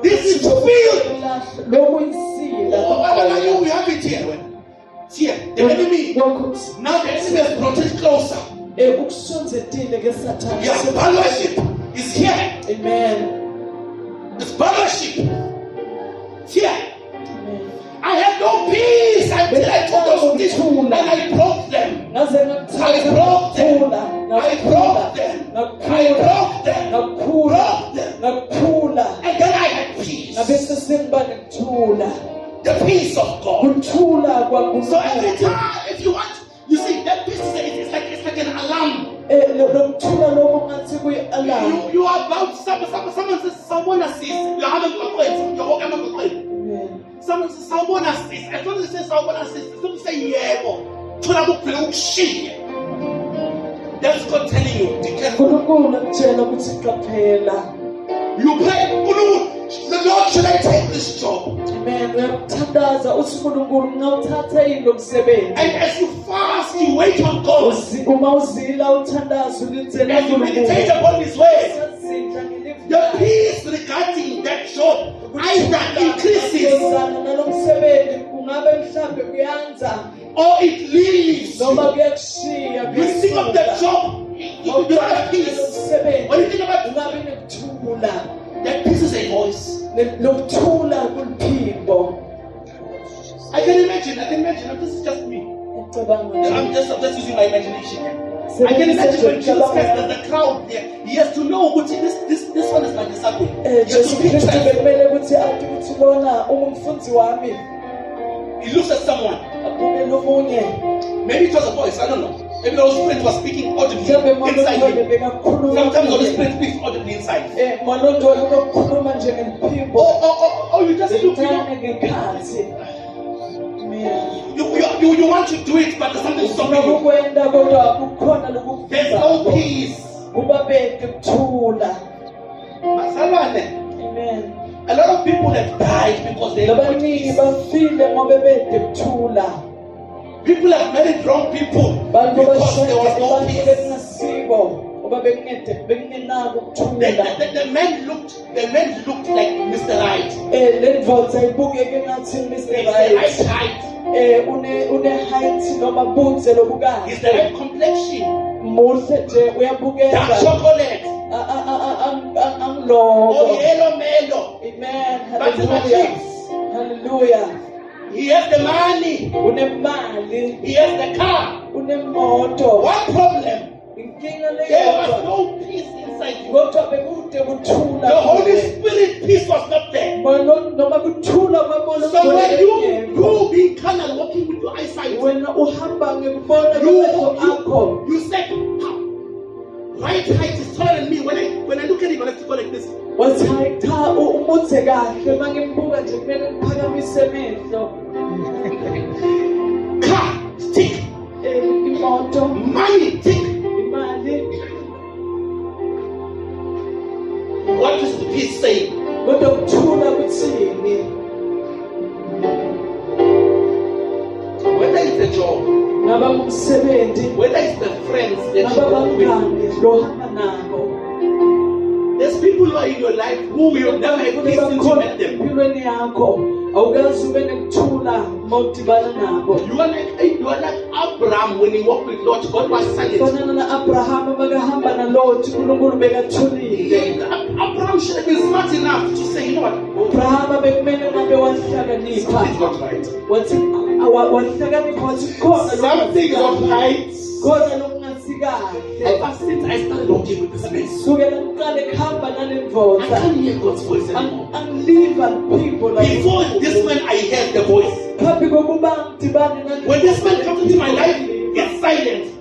This is field. We have it here. Here, the enemy. Now the enemy has brought it closer. Yeah, fellowship is here. Amen. It's fellowship. Here. I had no peace until I took those things and I broke them. I broke them. I broke them. I broke them. Broke them. And then I had peace. The peace of God. So every time, if you want, you see, that peace it's like an alarm. You are about someone says someone assists. You haven't got it. Someone says someone assists. As soon as they say someone assists, as soon as they say yeah, that's God telling you. Be careful. You pray, the Lord, should I take this job? Amen. And as you fast, you wait on God. As you meditate upon His way, the peace regarding that job either increases or it leaves. You think of that job, you have peace. When you think about that peace is a voice. I can imagine. This is just me. I'm just using my imagination. I can imagine when Jesus Christ, the crowd there, he has to know what this one is my disciple. He looks at someone. Maybe it was a voice, I don't know. Maybe the Holy Spirit was speaking audibly inside him. Sometimes the Holy Spirit speaks audibly inside. Oh, you just look. You want to do it, but there's something stopping you. There's no peace. Amen. A lot of people have died because they have peace. People have married wrong people because there was no peace. The men looked like Mr. Right. He's the right height. He's the right complexion. Dark chocolate. Oh, yellow mellow. Amen. Hallelujah. He has the money. He has the car. What problem? There was no peace inside you. The Holy Spirit peace was not there. So when you being carnal, walking with your eyesight, you say, right height is taller than me. When I look at him, I have to go like this. Car, stick. Money, stick. What is the peace saying? Whether it's the job, whether it's the friends that you work with. There's people who are in your life who will never have peace since you met them. You are like Abraham when he walked with Lot. God was silent. Abraham should have been smart enough to say, you know what? Something's not right. Something's not right. Ever since I started walking with this man, I can't hear God's voice anymore. Before this man, I heard the voice. When this man comes into my life, it's silent.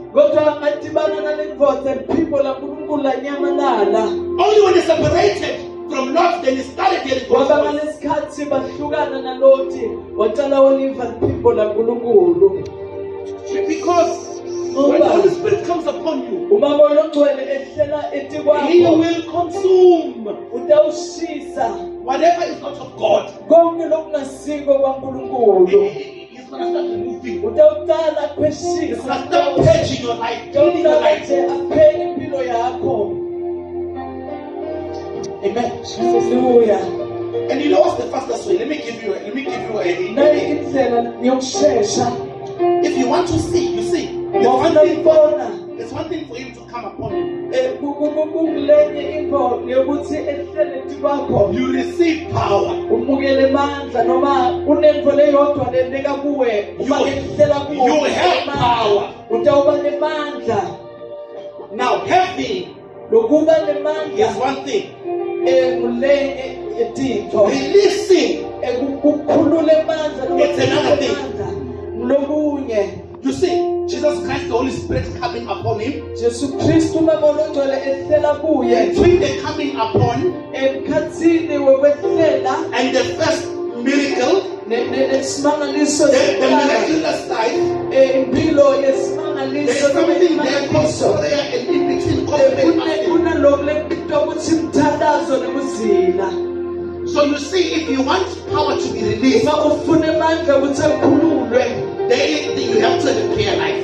Only when they separated from Lot, then he started hearing God's voice. Because when the Holy Spirit comes upon you, He will consume whatever is not of God. He's going to start removing. He's going to start purging your life, cleaning your life. Amen. Hallelujah. And you know what's the fastest way? Let me give you a if you want to see, you see. It's one thing for him to come upon you. You receive power. You have power. Now having is one thing. Releasing, it's another thing. You see, Jesus Christ, the Holy Spirit coming upon him. Between the coming upon and the first miracle, the miraculous life, there's something there called prayer and in between So you see, if you want power to be released, you have to have a prayer life.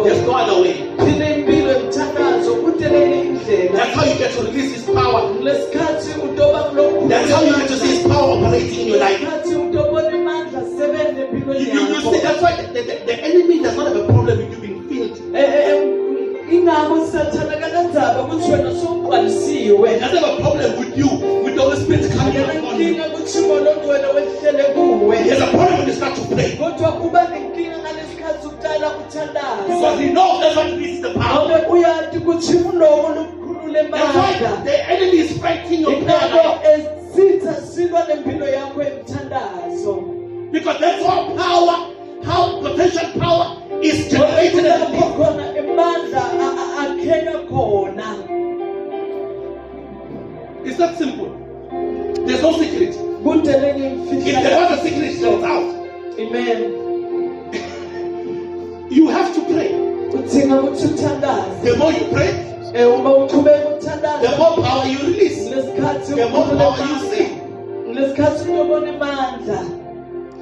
There's no other way. That's how you get to release his power. That's how you get to see his power operating in your life. You see, that's why the enemy does not have a problem with you being filled. He doesn't have a problem with you, with the Holy Spirit coming upon you. He has a problem when you start to pray. Because he knows that's what releases the power. That's why the enemy is fighting your prayer life. Because that's how potential power is generated. It's that simple. There's no secret. If there was a secret, it's not out. Amen. You have to pray. The more you pray, the more power you release. The more power you see.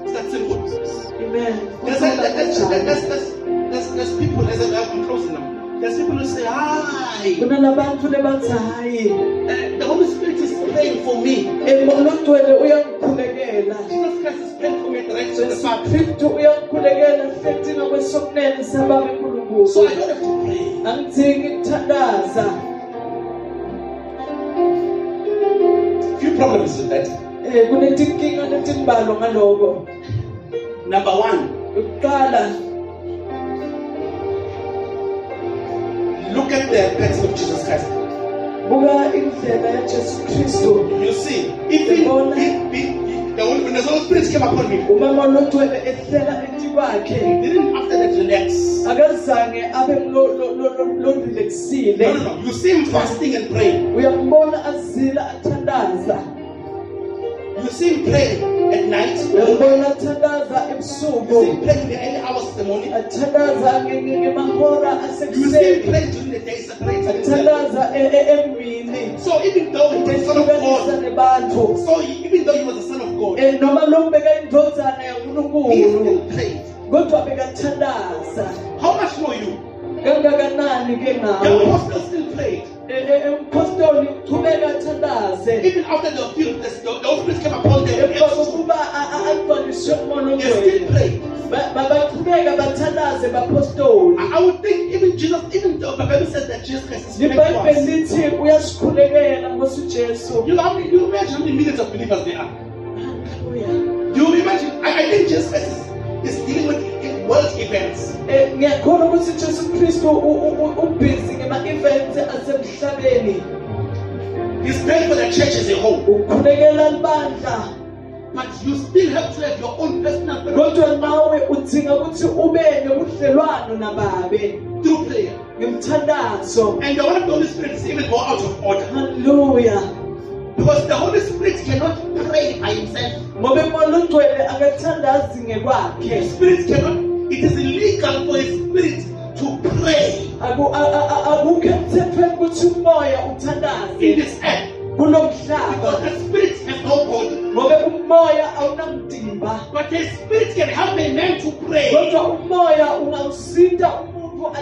It's that simple. Amen. There's people, as I'm closing them. There's people who say, hi. The Holy Spirit is praying for me. Jesus Christ is praying for me at the right side of the Father. So I don't have to pray. Few problems with that. Number one, look at the person of Jesus Christ. You see, when the Holy Spirit came upon me, he didn't after that relax. No. You see him fasting and praying. You see him praying at night. You see him praying in the early hours of the morning. You see him praying during the day separated. So even though he was the Son of God, even though he was the Son of God, he still prayed. How much more you? The apostle still prayed. Even after the Holy Spirit came upon them, they still prayed. I would think even though the Bible says that Jesus Christ is praying for us. You imagine how many millions of believers there are. You imagine, I think Jesus Christ is dealing with world events. He's praying for the church as a whole. But you still have to have your own personal fellowship through prayer. And the one of the Holy Spirit is even more out of order. Hallelujah. Because the Holy Spirit cannot pray by himself. The Spirit cannot. It is illegal for a spirit to pray in this earth. Because the spirit has no body. But the spirit can help a man to pray.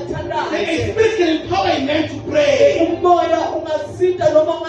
The Spirit can empower a man to pray. umoya ungasita noma